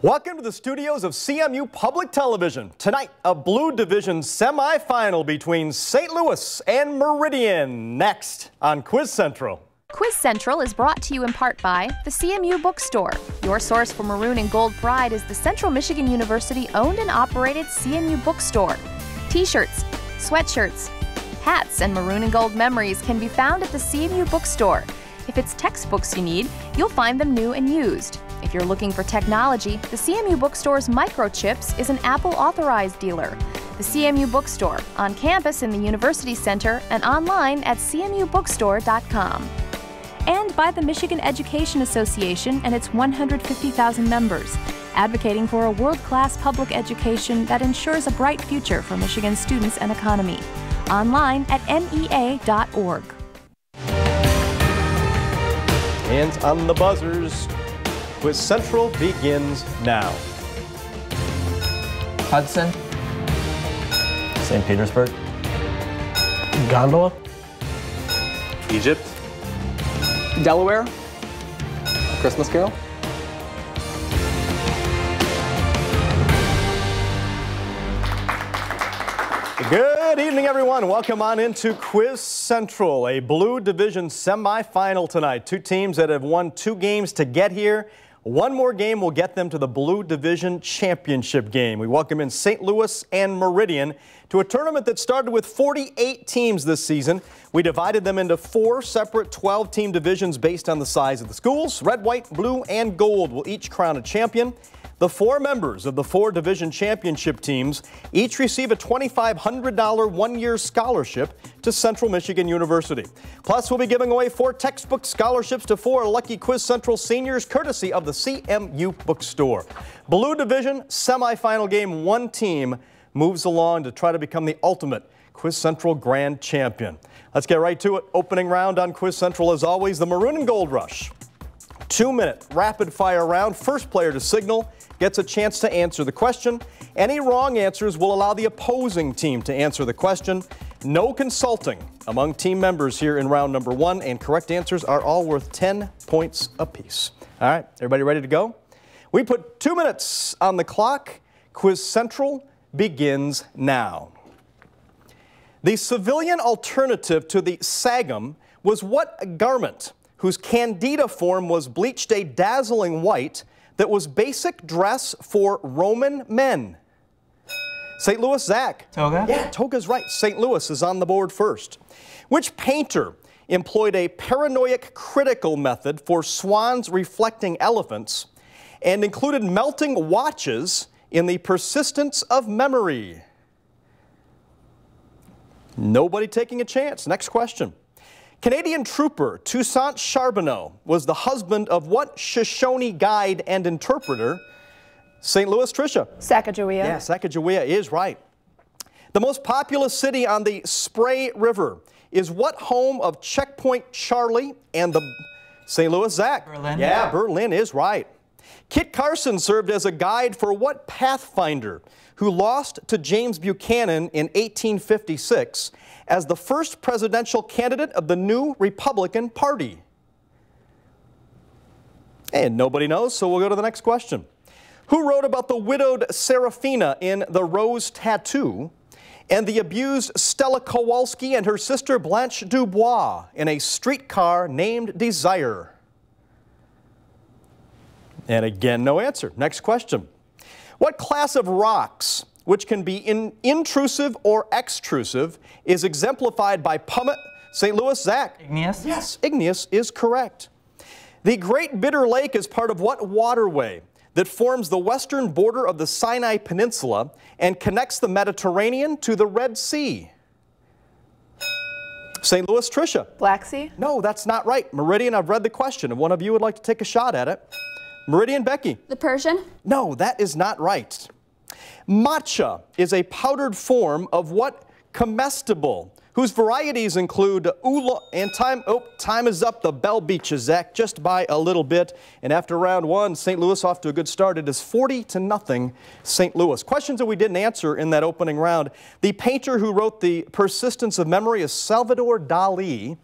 Welcome to the studios of CMU Public Television. Tonight, a Blue Division semifinal between St. Louis and Meridian. Next on Quiz Central. Quiz Central is brought to you in part by the CMU Bookstore. Your source for maroon and gold pride is the Central Michigan University owned and operated CMU Bookstore. T-shirts, sweatshirts, hats, and maroon and gold memories can be found at the CMU Bookstore. If it's textbooks you need, you'll find them new and used. If you're looking for technology, the CMU Bookstore's Microchips is an Apple authorized dealer. The CMU Bookstore, on campus in the University Center and online at cmubookstore.com. And by the Michigan Education Association and its 150,000 members, advocating for a world-class public education that ensures a bright future for Michigan students and economy. Online at mea.org. Hands on the buzzers. Quiz Central begins now. Hudson. St. Petersburg. Gondola. Egypt. Delaware. Christmas Carol. Good evening, everyone. Welcome on into Quiz Central, a Blue Division semifinal tonight. Two teams that have won 2 games to get here. One more game will get them to the Blue Division Championship game. We welcome in St. Louis and Meridian to a tournament that started with 48 teams this season. We divided them into 4 separate 12-team divisions based on the size of the schools. Red, white, blue, and gold will each crown a champion. The 4 members of the 4 division championship teams each receive a $2,500 one-year scholarship to Central Michigan University. Plus, we'll be giving away 4 textbook scholarships to 4 lucky Quiz Central seniors, courtesy of the CMU Bookstore. Blue Division semifinal game, 1 team moves along to try to become the ultimate Quiz Central Grand Champion. Let's get right to it. Opening round on Quiz Central, as always, the Maroon and Gold Rush. 2-minute rapid-fire round. First player to signal gets a chance to answer the question. Any wrong answers will allow the opposing team to answer the question. No consulting among team members here in round number 1, and correct answers are all worth 10 points apiece. All right, everybody ready to go? We put 2 minutes on the clock. Quiz Central begins now. The civilian alternative to the sagum was what garment whose candida form was bleached a dazzling white that was basic dress for Roman men? St. Louis, Zach. Toga? Yeah, toga's right. St. Louis is on the board first. Which painter employed a paranoid critical method for swans reflecting elephants and included melting watches in the persistence of memory? Nobody taking a chance. Next question. Canadian trooper Toussaint Charbonneau was the husband of what Shoshone guide and interpreter? St. Louis, Tricia. Sacagawea. Yeah, Sacagawea is right. The most populous city on the Spray River is what home of Checkpoint Charlie and the St. Louis, Zach? Berlin. Yeah, Berlin is right. Kit Carson served as a guide for what pathfinder who lost to James Buchanan in 1856 as the first presidential candidate of the new Republican Party? And nobody knows, so we'll go to the next question. Who wrote about the widowed Serafina in The Rose Tattoo and the abused Stella Kowalski and her sister Blanche Dubois in A Streetcar Named Desire? And again, no answer. Next question. What class of rocks, which can be intrusive or extrusive, is exemplified by pumice? St. Louis, Zach? Igneous? Yes, igneous is correct. The Great Bitter Lake is part of what waterway that forms the western border of the Sinai Peninsula and connects the Mediterranean to the Red Sea? St. Louis, Tricia? Black Sea? No, that's not right. Meridian, I've read the question. If one of you would like to take a shot at it. Meridian, Becky? The Persian? No, that is not right. Matcha is a powdered form of what comestible, whose varieties include oolong, and time is up. The bell beat you, Zach, just by a little bit. And after round 1, St. Louis off to a good start. It is 40-0 St. Louis. Questions that we didn't answer in that opening round. The painter who wrote The Persistence of Memory is Salvador Dali.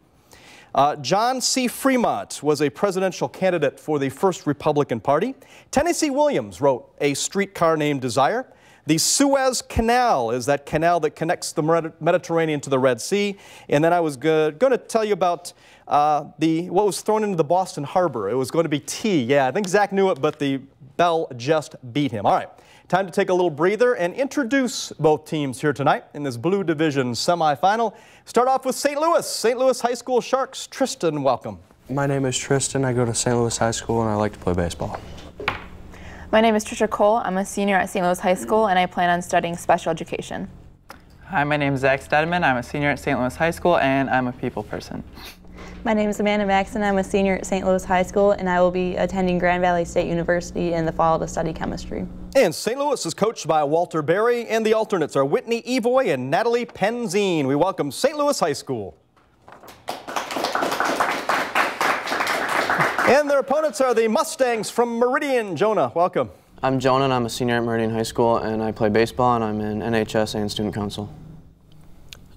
John C. Fremont was a presidential candidate for the First Republican Party. Tennessee Williams wrote A Streetcar Named Desire. The Suez Canal is that canal that connects the Mediterranean to the Red Sea. And then I was going to tell you about what was thrown into the Boston Harbor. It was going to be tea. Yeah, I think Zach knew it, but the bell just beat him. All right, time to take a little breather and introduce both teams here tonight in this Blue Division semifinal. Start off with St. Louis. St. Louis High School Sharks. Tristan, welcome. My name is Tristan. I go to St. Louis High School and I like to play baseball. My name is Trisha Cole. I'm a senior at St. Louis High School and I plan on studying special education. Hi, my name is Zach Stedman. I'm a senior at St. Louis High School and I'm a people person. My name is Amanda Maxon. I'm a senior at St. Louis High School and I will be attending Grand Valley State University in the fall to study chemistry. And St. Louis is coached by Walter Berry, and the alternates are Whitney Evoy and Natalie Penzine. We welcome St. Louis High School. And their opponents are the Mustangs from Meridian. Jonah, welcome. I'm Jonah and I'm a senior at Meridian High School and I play baseball and I'm in NHS and Student Council.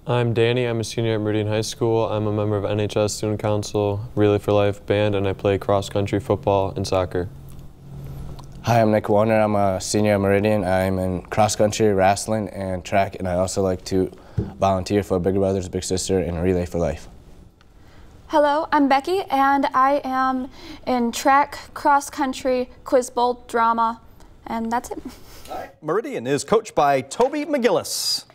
I'm Danny. I'm a senior at Meridian High School. I'm a member of NHS Student Council, Relay for Life band, and I play cross-country football and soccer. Hi, I'm Nick Warner. I'm a senior at Meridian. I'm in cross-country, wrestling, and track, and I also like to volunteer for Big Brothers Big Sister and Relay for Life. Hello, I'm Becky, and I am in track, cross-country, quiz bowl, drama, and that's it. All right. Meridian is coached by Toby McGillis.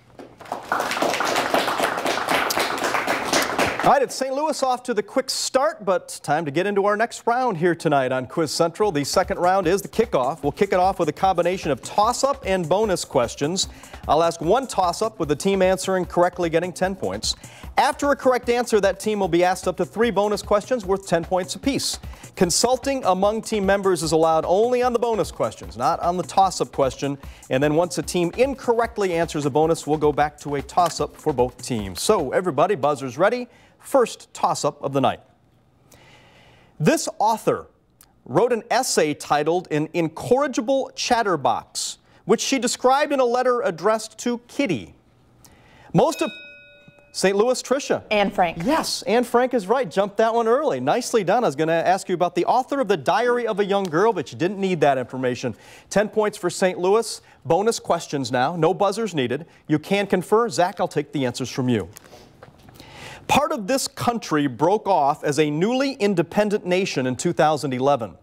All right, it's St. Louis off to the quick start, but time to get into our next round here tonight on Quiz Central. The second round is the kickoff. We'll kick it off with a combination of toss-up and bonus questions. I'll ask one toss-up with the team answering correctly, getting 10 points. After a correct answer, that team will be asked up to 3 bonus questions worth 10 points apiece. Consulting among team members is allowed only on the bonus questions, not on the toss-up question. And then once a team incorrectly answers a bonus, we'll go back to a toss-up for both teams. So everybody, buzzers ready? First toss-up of the night. This author wrote an essay titled An Incorrigible Chatterbox, which she described in a letter addressed to Kitty. Most of St. Louis, Tricia. Anne Frank. Yes, Anne Frank is right. Jumped that one early. Nicely done. I was going to ask you about the author of The Diary of a Young Girl, but you didn't need that information. 10 points for St. Louis. Bonus questions now. No buzzers needed. You can confer. Zach, I'll take the answers from you. Part of this country broke off as a newly independent nation in 2011.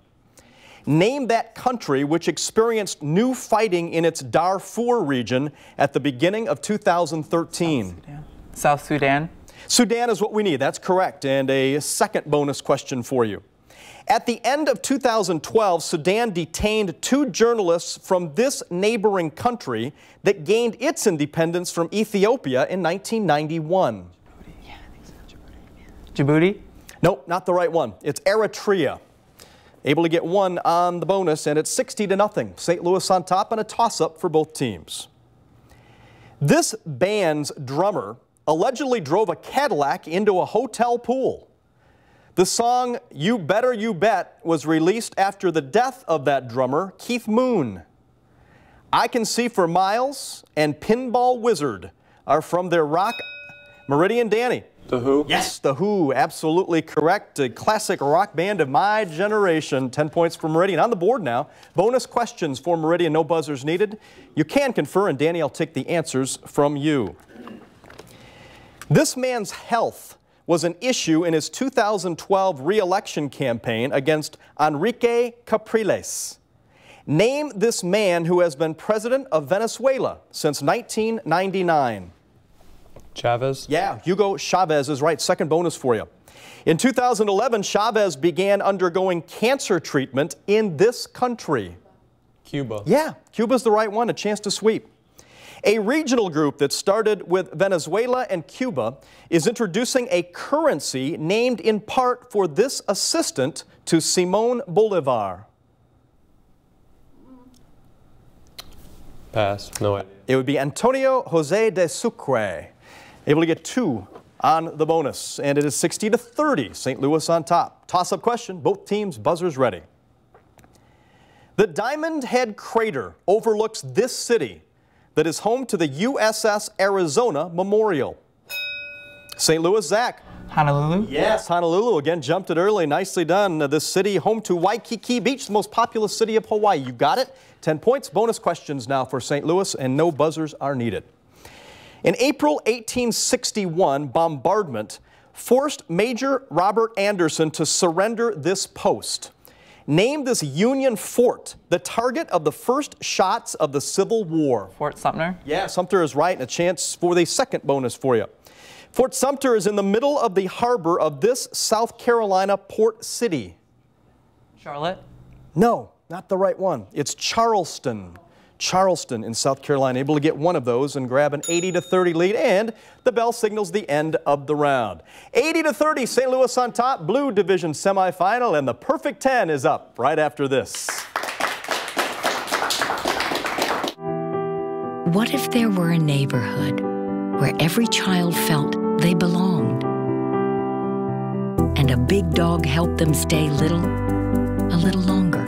Name that country which experienced new fighting in its Darfur region at the beginning of 2013. South Sudan. Sudan is what we need. That's correct. And a second bonus question for you. At the end of 2012, Sudan detained 2 journalists from this neighboring country that gained its independence from Ethiopia in 1991. Djibouti? Nope, not the right one. It's Eritrea. Able to get 1 on the bonus, and it's 60-0. St. Louis on top and a toss-up for both teams. This band's drummer allegedly drove a Cadillac into a hotel pool. The song You Better You Bet was released after the death of that drummer, Keith Moon. I Can See for Miles and Pinball Wizard are from their rock. Meridian, Danny. The Who? Yes, The Who, absolutely correct. A classic rock band of my generation. 10 points for Meridian. On the board now. Bonus questions for Meridian, no buzzers needed. You can confer, and Danny, I'll take the answers from you. This man's health was an issue in his 2012 re-election campaign against Enrique Capriles. Name this man who has been president of Venezuela since 1999. Chavez? Yeah, Hugo Chavez is right. Second bonus for you. In 2011, Chavez began undergoing cancer treatment in this country. Cuba. Yeah, Cuba's the right one, a chance to sweep. A regional group that started with Venezuela and Cuba is introducing a currency named in part for this assistant to Simón Bolívar. Pass. No idea. It would be Antonio José de Sucre. Able to get 2 on the bonus, and it is 60-30. St. Louis on top. Toss-up question, both teams, buzzers ready. The Diamond Head Crater overlooks this city that is home to the USS Arizona Memorial. St. Louis, Zach. Honolulu? Yes, Honolulu again jumped it early. Nicely done. This city home to Waikiki Beach, the most populous city of Hawaii. You got it. 10 points. Bonus questions now for St. Louis, and no buzzers are needed. In April 1861, bombardment forced Major Robert Anderson to surrender this post. Name this Union fort, the target of the first shots of the Civil War. Fort Sumter? Yeah, Sumter is right, and a chance for the second bonus for you. Fort Sumter is in the middle of the harbor of this South Carolina port city. Charlotte? No, not the right one. It's Charleston. Charleston in South Carolina, able to get one of those and grab an 80-30 lead, and the bell signals the end of the round. 80-30, St. Louis on top, Blue Division semifinal, and the perfect 10 is up right after this. What if there were a neighborhood where every child felt they belonged, and a big dog helped them stay little a little longer?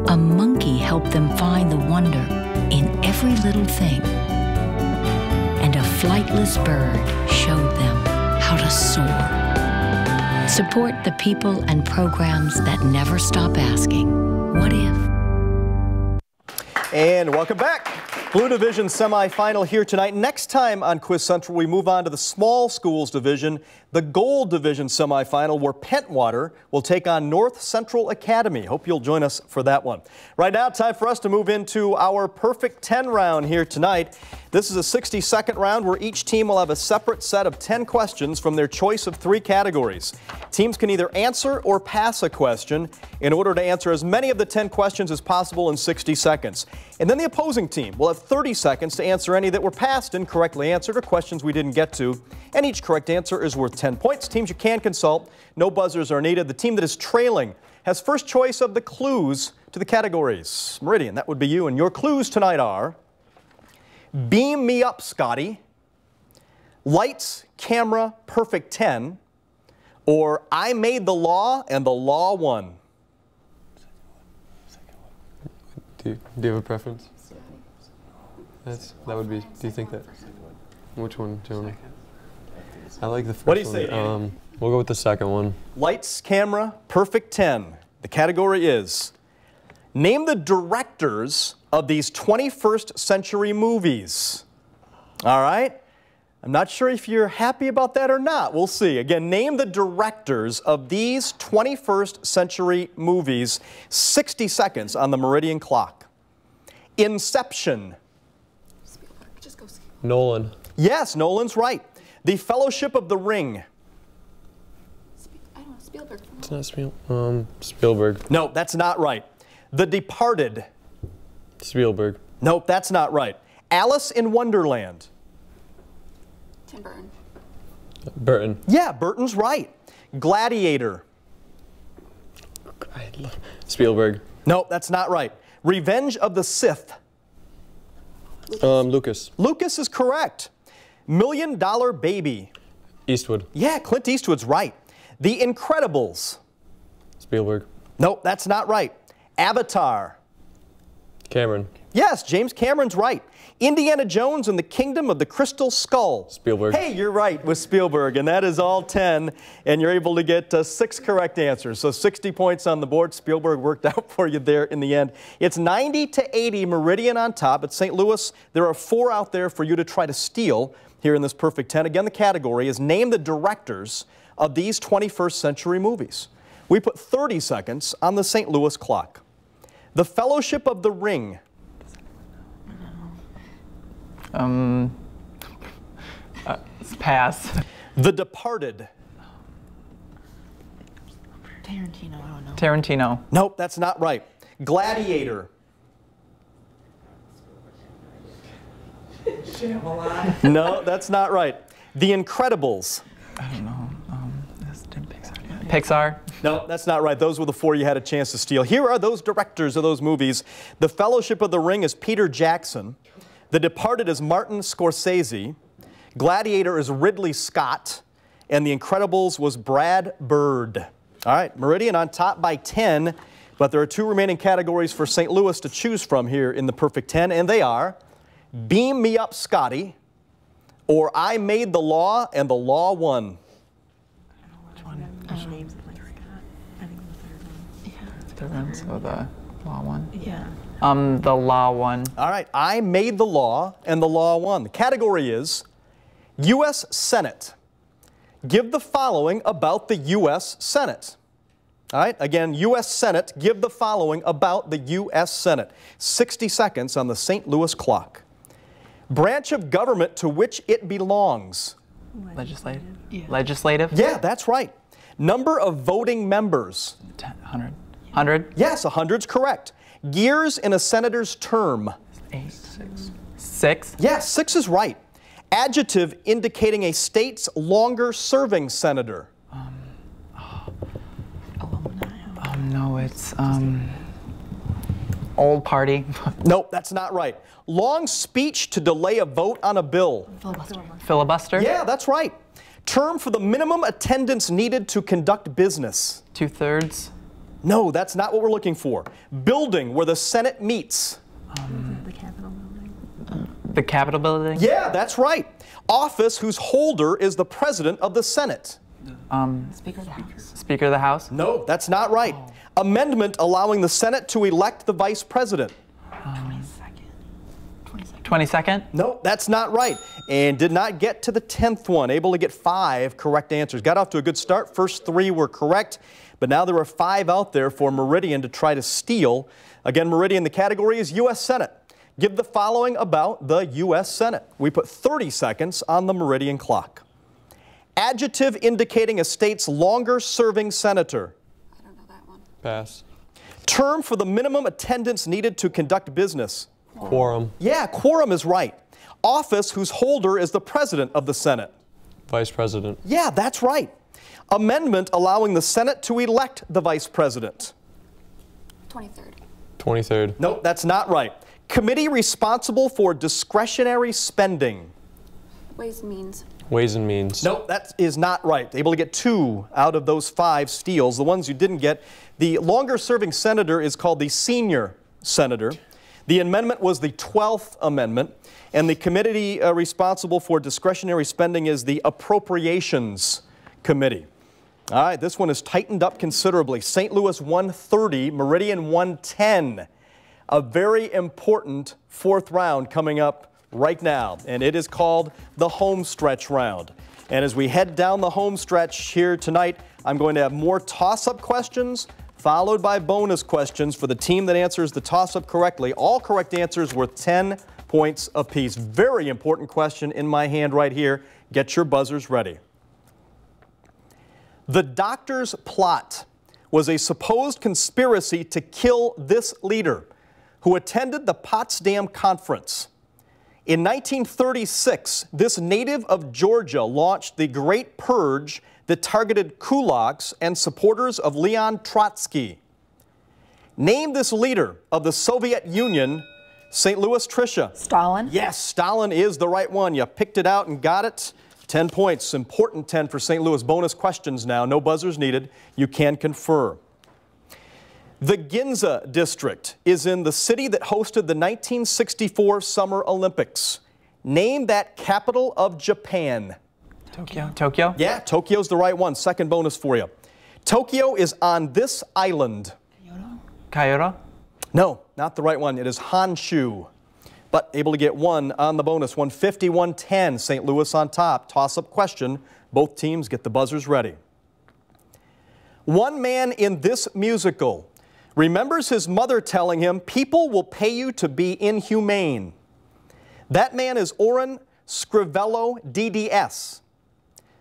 A monkey helped them find the wonder in every little thing. And a flightless bird showed them how to soar. Support the people and programs that never stop asking, what if? And welcome back. Blue Division semifinal here tonight. Next time on Quiz Central, we move on to the small schools division, the Gold Division semifinal, where Pentwater will take on North Central Academy. Hope you'll join us for that one. Right now, time for us to move into our perfect 10 round here tonight. This is a 60-second round where each team will have a separate set of 10 questions from their choice of 3 categories. Teams can either answer or pass a question in order to answer as many of the 10 questions as possible in 60 seconds. And then the opposing team will have 30 seconds to answer any that were passed, incorrectly answered, or questions we didn't get to. And each correct answer is worth 10 points. Teams you can consult, no buzzers are needed. The team that is trailing has first choice of the clues to the categories. Meridian, that would be you, and your clues tonight are Beam Me Up, Scotty, Lights, Camera, Perfect 10, or I Made the Law and the Law Won. Do you have a preference? That would be, do you think that? Which one, Tony? I like the first one. What do you say, Andy? We'll go with the second one. Lights, Camera, Perfect 10. The category is, name the directors of these 21st century movies. All right? I'm not sure if you're happy about that or not. We'll see. Again, name the directors of these 21st century movies. 60 seconds on the Meridian clock. Inception. Nolan. Yes, Nolan's right. The Fellowship of the Ring. I don't know, Spielberg. It's not Spielberg. No, that's not right. The Departed. Spielberg. Nope, that's not right. Alice in Wonderland. Tim Burton. Burton. Yeah, Burton's right. Gladiator. Spielberg. Nope, that's not right. Revenge of the Sith. Lucas. Lucas is correct. $1 Million Baby. Eastwood. Yeah, Clint Eastwood's right. The Incredibles. Spielberg. Nope, that's not right. Avatar. Cameron. Yes, James Cameron's right. Indiana Jones and the Kingdom of the Crystal Skull. Spielberg. Hey, you're right with Spielberg, and that is all 10, and you're able to get 6 correct answers. So 60 points on the board. Spielberg worked out for you there in the end. It's 90-80, Meridian on top. At St. Louis, there are 4 out there for you to try to steal here in this perfect 10. Again, the category is name the directors of these 21st century movies. We put 30 seconds on the St. Louis clock. The Fellowship of the Ring. Pass. The Departed. Tarantino, I don't know. Tarantino. Nope, that's not right. Gladiator. No, that's not right. The Incredibles. I don't know. That's Pixar. Pixar. No, that's not right. Those were the 4 you had a chance to steal. Here are those directors of those movies. The Fellowship of the Ring is Peter Jackson. The Departed is Martin Scorsese. Gladiator is Ridley Scott. And The Incredibles was Brad Bird. All right, Meridian on top by 10, but there are 2 remaining categories for St. Louis to choose from here in the perfect 10, and they are Beam Me Up, Scotty, or I made the law and the law won? Third one, so the law one. Yeah. The law one. All right, I made the law and the law won. The category is U.S. Senate. Give the following about the U.S. Senate. All right, again, U.S. Senate, give the following about the U.S. Senate. 60 seconds on the St. Louis clock. Branch of government to which it belongs. Legislative. Yeah. Legislative? Yeah, that's right. Number of voting members. 100. 100? Yes, 100's correct. Years in a senator's term. 8. 6. 6? Yes, 6 is right. Adjective indicating a state's longer serving senator. No, it's old party. Nope, that's not right. Long speech to delay a vote on a bill. Filibuster? Yeah, that's right. Term for the minimum attendance needed to conduct business. 2/3? No, that's not what we're looking for. Building where the Senate meets. The Capitol building. The Capitol building? Yeah, that's right. Office whose holder is the President of the Senate. Speaker of the House. Speaker of the House? No, that's not right. Amendment allowing the Senate to elect the Vice President. 22nd? No, that's not right. And did not get to the 10th one. Able to get 5 correct answers. Got off to a good start. First 3 were correct, but now there are 5 out there for Meridian to try to steal. Again, Meridian, the category is U.S. Senate. Give the following about the U.S. Senate. We put 30 seconds on the Meridian clock. Adjective indicating a state's longer serving senator. I don't know that one. Pass. Term for the minimum attendance needed to conduct business. Quorum. Yeah, quorum is right. Office whose holder is the President of the Senate. Vice President. Yeah, that's right. Amendment allowing the Senate to elect the Vice President. 23rd. 23rd. Nope, that's not right. Committee responsible for discretionary spending. Ways and Means. Ways and Means. Nope, that is not right. Able to get 2 out of those 5 steals. The ones you didn't get, the longer serving senator is called the senior senator. The amendment was the 12th Amendment, and the committee responsible for discretionary spending is the Appropriations Committee. All right, this one is tightened up considerably. St. Louis 130, Meridian 110. A very important 4th round coming up right now, and it is called the home stretch round. And as we head down the home stretch here tonight, I'm going to have more toss-up questions, followed by bonus questions for the team that answers the toss-up correctly. All correct answers worth 10 points apiece. Very important question in my hand right here. Get your buzzers ready. The doctor's plot was a supposed conspiracy to kill this leader who attended the Potsdam Conference. In 1936, this native of Georgia launched the Great Purge that targeted kulaks and supporters of Leon Trotsky. Name this leader of the Soviet Union, St. Louis, Tricia. Stalin. Yes, Stalin is the right one. You picked it out and got it. 10 points, important 10 for St. Louis. Bonus questions now, no buzzers needed. You can confer. The Ginza District is in the city that hosted the 1964 Summer Olympics. Name that capital of Japan. Tokyo. Tokyo? Yeah, Tokyo's the right one. Second bonus for you. Tokyo is on this island. Kyoto? No, not the right one. It is Honshu. But able to get 1 on the bonus. 150, 110. St. Louis on top. Toss-up question. Both teams get the buzzers ready. One man in this musical remembers his mother telling him, "People will pay you to be inhumane." That man is Oren Scrivello, DDS.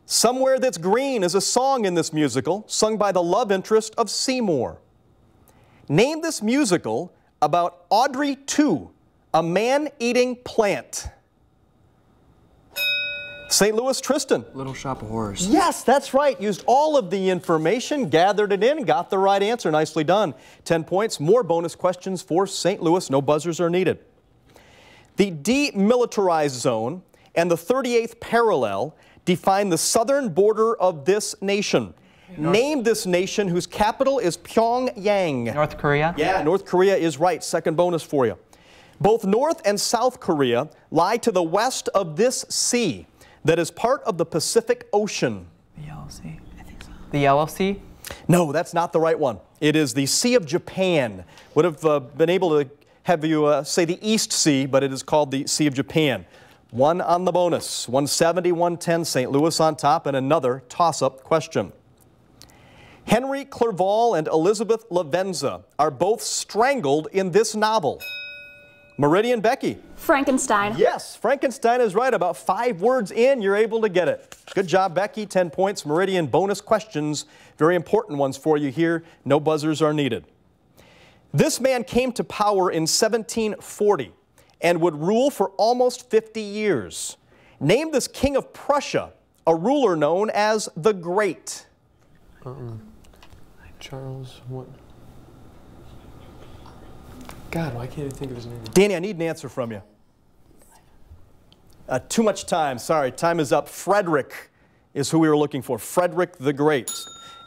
Somewhere That's Green is a song in this musical, sung by the love interest of Seymour. Name this musical about Audrey 2, a man-eating plant. St. Louis, Tristan. Little Shop of Horrors. Yes, that's right. Used all of the information, gathered it in, got the right answer. Nicely done. 10 points. More bonus questions for St. Louis. No buzzers are needed. The demilitarized zone and the 38th parallel define the southern border of this nation. Name this nation whose capital is Pyongyang. North Korea? Yeah, North Korea is right. Second bonus for you. Both North and South Korea lie to the west of this sea. that is part of the Pacific Ocean? The Yellow Sea. I think so. The Yellow Sea? No, that's not the right one. It is the Sea of Japan. Would have been able to have you say the East Sea, but it is called the Sea of Japan. One on the bonus. 170, 110, St. Louis on top, and another toss-up question. Henry Clerval and Elizabeth Lavenza are both strangled in this novel. Meridian, Becky. Frankenstein. Yes, Frankenstein is right. About 5 words in, you're able to get it. Good job, Becky. 10 points. Meridian, bonus questions. Very important ones for you here. No buzzers are needed. This man came to power in 1740 and would rule for almost 50 years. Name this king of Prussia, a ruler known as the Great. Charles, what? God, why can't I think of his name? Danny, I need an answer from you. Too much time. Sorry, time is up. Frederick is who we were looking for. Frederick the Great.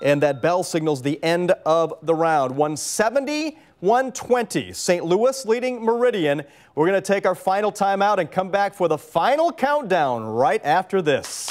And that bell signals the end of the round. 170, 120. St. Louis leading Meridian. We're going to take our final timeout and come back for the final countdown right after this.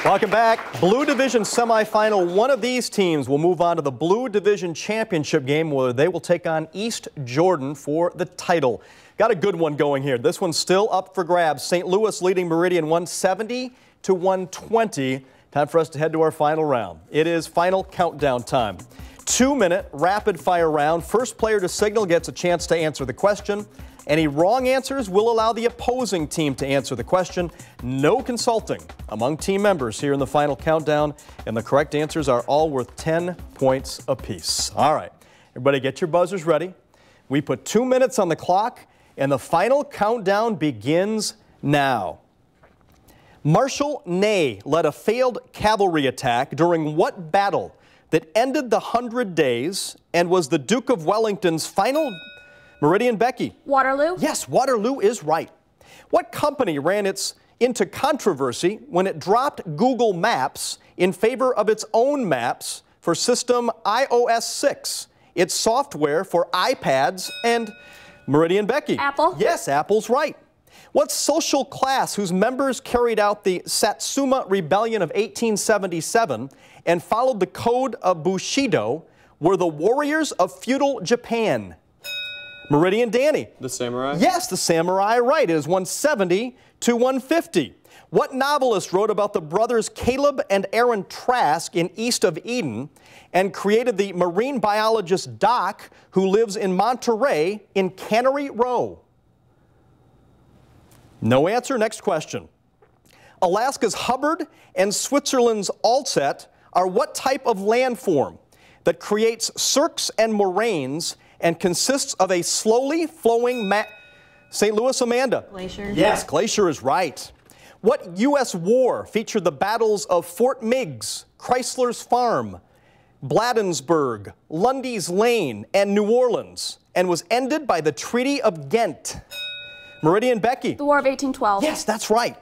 Welcome back. Blue Division semifinal. One of these teams will move on to the Blue Division championship game where they will take on East Jordan for the title. Got a good one going here. This one's still up for grabs. St. Louis leading Meridian 170 to 120. Time for us to head to our final round. It is final countdown time. 2-minute rapid fire round. First player to signal gets a chance to answer the question. Any wrong answers will allow the opposing team to answer the question. No consulting among team members here in the final countdown, and the correct answers are all worth 10 points apiece. All right, everybody get your buzzers ready. We put 2 minutes on the clock, and the final countdown begins now. Marshal Ney led a failed cavalry attack during what battle that ended the 100 Days and was the Duke of Wellington's final... Meridian, Becky. Waterloo? Yes, Waterloo is right. What company ran into controversy when it dropped Google Maps in favor of its own maps for system iOS 6, its software for iPads, and Meridian, Becky? Apple? Yes, Apple's right. What social class whose members carried out the Satsuma Rebellion of 1877 and followed the code of Bushido were the warriors of feudal Japan? Meridian, Danny. The samurai? Yes, the samurai, right. It is 170 to 150. What novelist wrote about the brothers Caleb and Aaron Trask in East of Eden and created the marine biologist Doc, who lives in Monterey in Cannery Row? No answer. Next question. Alaska's Hubbard and Switzerland's Alset are what type of landform that creates cirques and moraines and consists of a slowly flowing St. Louis, Amanda? Glacier. Yes, glacier is right. What U.S. war featured the battles of Fort Meigs, Chrysler's Farm, Bladensburg, Lundy's Lane, and New Orleans, and was ended by the Treaty of Ghent? Meridian, Becky. The War of 1812. Yes, that's right.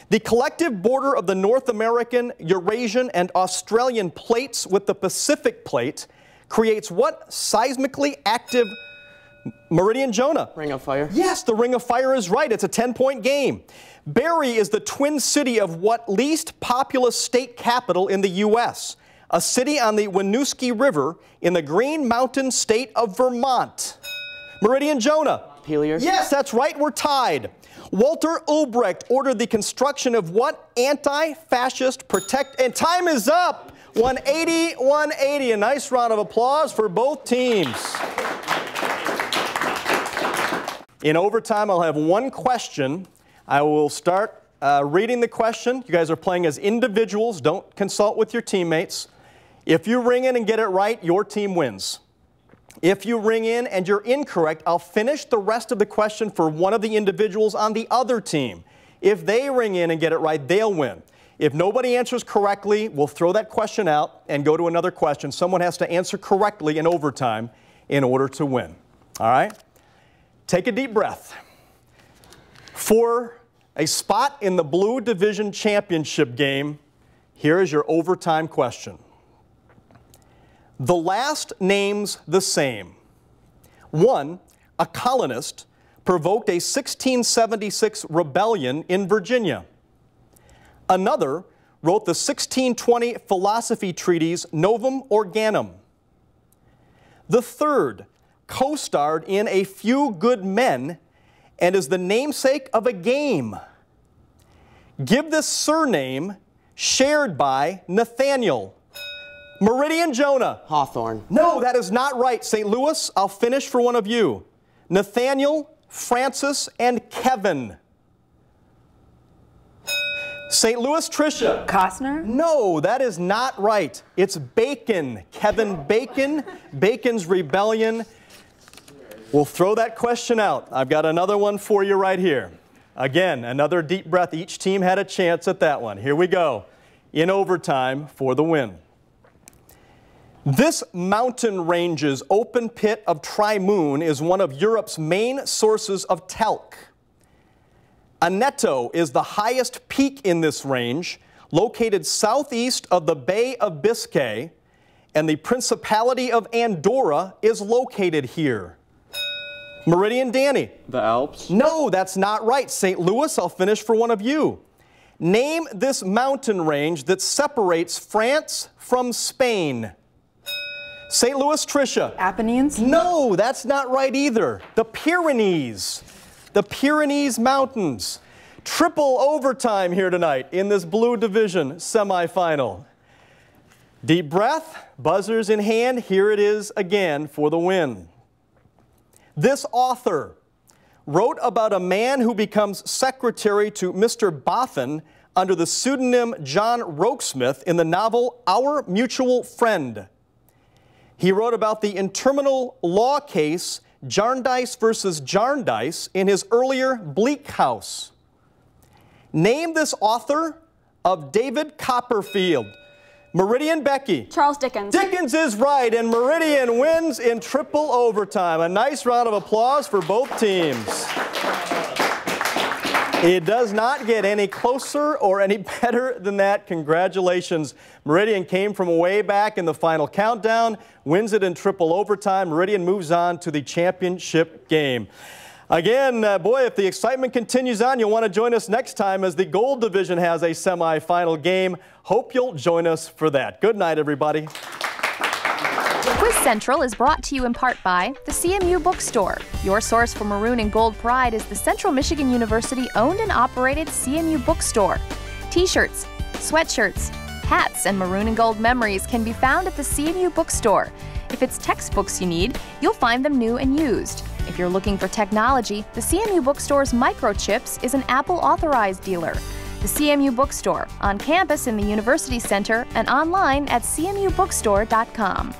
The collective border of the North American, Eurasian, and Australian plates with the Pacific plate creates what seismically active... Meridian, Jonah? Ring of Fire. Yes, the Ring of Fire is right. It's a 10-point game. Barrie is the twin city of what least populous state capital in the U.S.? A city on the Winooski River in the Green Mountain state of Vermont. Meridian, Jonah? Montpelier. Yes, that's right. We're tied. Walter Ulbricht ordered the construction of what anti-fascist protect... And time is up. 180, 180. A nice round of applause for both teams. In overtime, I'll have one question. I will start reading the question. You guys are playing as individuals. Don't consult with your teammates. If you ring in and get it right, your team wins. If you ring in and you're incorrect, I'll finish the rest of the question for one of the individuals on the other team. If they ring in and get it right, they'll win. If nobody answers correctly, we'll throw that question out and go to another question. Someone has to answer correctly in overtime in order to win. All right? Take a deep breath. For a spot in the Blue Division Championship game, here is your overtime question. The last name's the same. One, a colonist, provoked a 1676 rebellion in Virginia. Another wrote the 1620 philosophy treatise Novum Organum. The third co-starred in A Few Good Men and is the namesake of a game. Give this surname shared by Nathaniel. Meridian, Jonah. Hawthorne. No, that is not right. St. Louis, I'll finish for one of you. Nathaniel, Francis, and Kevin. St. Louis, Tricia. Costner? No, that is not right. It's Bacon. Kevin Bacon. Bacon's Rebellion. We'll throw that question out. I've got another one for you right here. Again, another deep breath. Each team had a chance at that one. Here we go. In overtime for the win. This mountain range's open pit of Trimoon is one of Europe's main sources of talc. Aneto is the highest peak in this range, located southeast of the Bay of Biscay, and the Principality of Andorra is located here. Meridian, Danny. The Alps? No, that's not right. St. Louis, I'll finish for one of you. Name this mountain range that separates France from Spain. St. Louis, Tricia. Apennines? No, that's not right either. The Pyrenees. The Pyrenees Mountains. Triple overtime here tonight in this Blue Division semifinal. Deep breath, buzzers in hand. Here it is again for the win. This author wrote about a man who becomes secretary to Mr. Boffin under the pseudonym John Rokesmith in the novel Our Mutual Friend. He wrote about the interminable law case Jarndyce versus Jarndyce in his earlier Bleak House. Name this author of David Copperfield. Meridian, Becky. Charles Dickens. Dickens is right, and Meridian wins in triple overtime. A nice round of applause for both teams. It does not get any closer or any better than that. Congratulations. Meridian came from way back in the final countdown, wins it in triple overtime. Meridian moves on to the championship game. Again, boy, if the excitement continues on, you'll want to join us next time as the Gold Division has a semifinal game. Hope you'll join us for that. Good night, everybody. Quiz Central is brought to you in part by the CMU Bookstore. Your source for maroon and gold pride is the Central Michigan University owned and operated CMU Bookstore. T-shirts, sweatshirts, hats, and maroon and gold memories can be found at the CMU Bookstore. If it's textbooks you need, you'll find them new and used. If you're looking for technology, the CMU Bookstore's Microchips is an Apple authorized dealer. The CMU Bookstore, on campus in the University Center and online at cmubookstore.com.